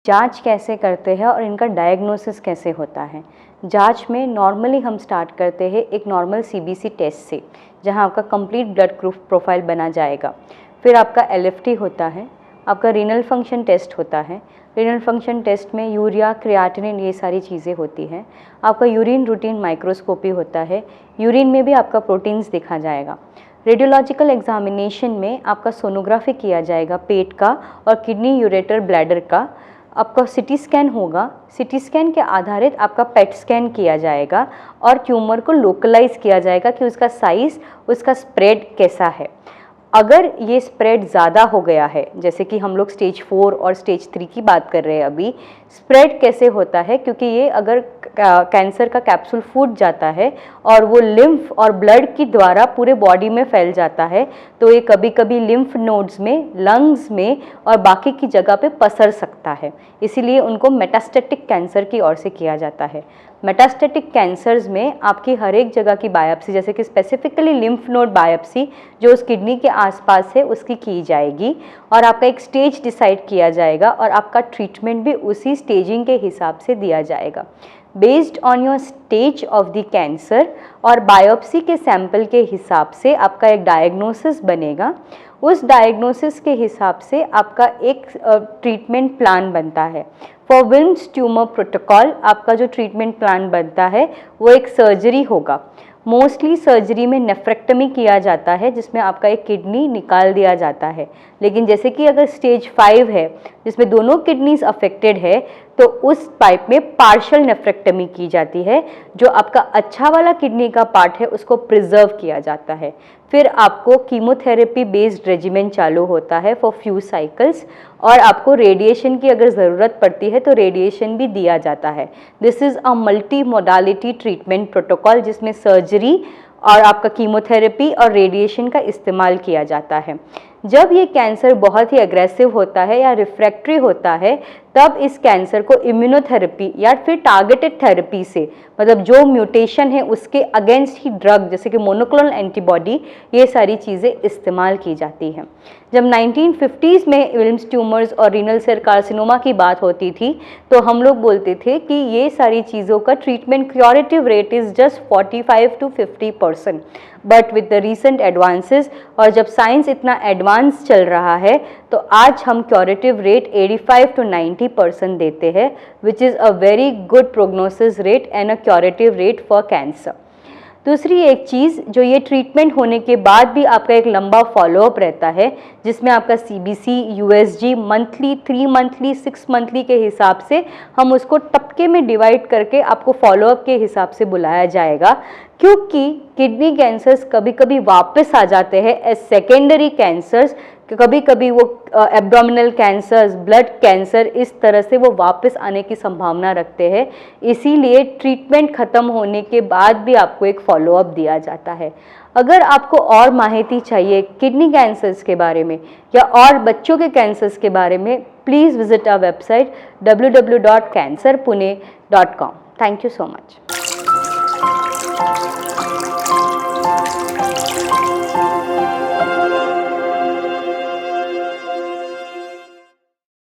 जांच कैसे करते हैं और इनका डायग्नोसिस कैसे होता है। जांच में नॉर्मली हम स्टार्ट करते हैं एक नॉर्मल सीबीसी टेस्ट से, जहां आपका कंप्लीट ब्लड प्रोफाइल बना जाएगा। फिर आपका एलएफटी होता है, आपका रीनल फंक्शन टेस्ट होता है। रीनल फंक्शन टेस्ट में यूरिया, क्रिएटिनिन, ये सारी चीज़ें होती हैं। आपका यूरिन रूटीन माइक्रोस्कोपी होता है, यूरिन में भी आपका प्रोटीन्स देखा जाएगा। रेडियोलॉजिकल एग्जामिनेशन में आपका सोनोग्राफी किया जाएगा पेट का और किडनी, यूरेटर, ब्लैडर का। आपका सिटी स्कैन होगा, सिटी स्कैन के आधारित आपका पेट स्कैन किया जाएगा और ट्यूमर को लोकलाइज किया जाएगा कि उसका साइज़, उसका स्प्रेड कैसा है। अगर ये स्प्रेड ज़्यादा हो गया है, जैसे कि हम लोग स्टेज 4 और स्टेज 3 की बात कर रहे हैं अभी, स्प्रेड कैसे होता है, क्योंकि ये अगर कैंसर का कैप्सूल फूट जाता है और वो लिम्फ और ब्लड की द्वारा पूरे बॉडी में फैल जाता है, तो ये कभी कभी लिम्फ नोड्स में, लंग्स में और बाकी की जगह पे पसर सकता है। इसीलिए उनको मेटास्टेटिक कैंसर की ओर से किया जाता है। मेटास्टेटिक कैंसर्स में आपकी हर एक जगह की बायोप्सी, जैसे कि स्पेसिफिकली लिम्फ नोड बायोप्सी जो उस किडनी के आसपास है, उसकी की जाएगी और आपका एक स्टेज डिसाइड किया जाएगा और आपका ट्रीटमेंट भी उसी स्टेजिंग के हिसाब से दिया जाएगा। Based on your stage of the cancer और बायोप्सी के सैंपल के हिसाब से आपका एक डायग्नोसिस बनेगा। उस डायग्नोसिस के हिसाब से आपका एक ट्रीटमेंट प्लान बनता है। फॉर विल्म्स ट्यूमर प्रोटोकॉल आपका जो ट्रीटमेंट प्लान बनता है वो एक सर्जरी होगा। मोस्टली सर्जरी में नेफ्रेक्टमी किया जाता है, जिसमें आपका एक किडनी निकाल दिया जाता है। लेकिन जैसे कि अगर स्टेज 5 है, जिसमें दोनों किडनीज अफेक्टेड है, तो उस पाइप में पार्शियल नेफ्रेक्टमी की जाती है। जो आपका अच्छा वाला किडनी का पार्ट है उसको प्रिजर्व किया जाता है। फिर आपको कीमोथेरेपी बेस्ड रेजिमेंट चालू होता है फॉर फ्यू साइकिल्स, और आपको रेडिएशन की अगर ज़रूरत पड़ती है तो रेडिएशन भी दिया जाता है। This is a multi modality treatment protocol, जिसमें सर्जरी और आपका कीमोथेरेपी और रेडिएशन का इस्तेमाल किया जाता है। जब ये कैंसर बहुत ही एग्रेसिव होता है या रिफ्रैक्टरी होता है, तब इस कैंसर को इम्यूनोथेरेपी या फिर टारगेटेड थेरेपी से, मतलब जो म्यूटेशन है उसके अगेंस्ट ही ड्रग, जैसे कि मोनोक्लोनल एंटीबॉडी, ये सारी चीज़ें इस्तेमाल की जाती हैं। जब 1950s में विल्म्स ट्यूमर्स और रीनल सेल कार्सिनोमा की बात होती थी, तो हम लोग बोलते थे कि ये सारी चीज़ों का treatment curative rate is just 45 to 50%। But with the recent advances, और जब साइंस इतना एडवांस चल रहा है, तो आज हम क्योरेटिव रेट 85 to 90% देते हैं, which is a very good prognosis rate and a curative rate for cancer. दूसरी एक चीज़, जो ये ट्रीटमेंट होने के बाद भी आपका एक लंबा फॉलोअप रहता है, जिसमें आपका CBC, USG monthly, 3 monthly, 6 monthly के हिसाब से हम उसको टपके में डिवाइड करके आपको फॉलोअप के हिसाब से बुलाया जाएगा। क्योंकि किडनी कैंसर्स कभी कभी वापस आ जाते हैं एज सेकेंडरी कैंसर्स, कभी कभी वो एब्डोमिनल कैंसर्स, ब्लड कैंसर, इस तरह से वो वापस आने की संभावना रखते हैं। इसीलिए ट्रीटमेंट ख़त्म होने के बाद भी आपको एक फॉलोअप दिया जाता है। अगर आपको और माहिती चाहिए किडनी कैंसर्स के बारे में या और बच्चों के कैंसर्स के बारे में, please visit our website www.cancerpune.com। Thank you so much.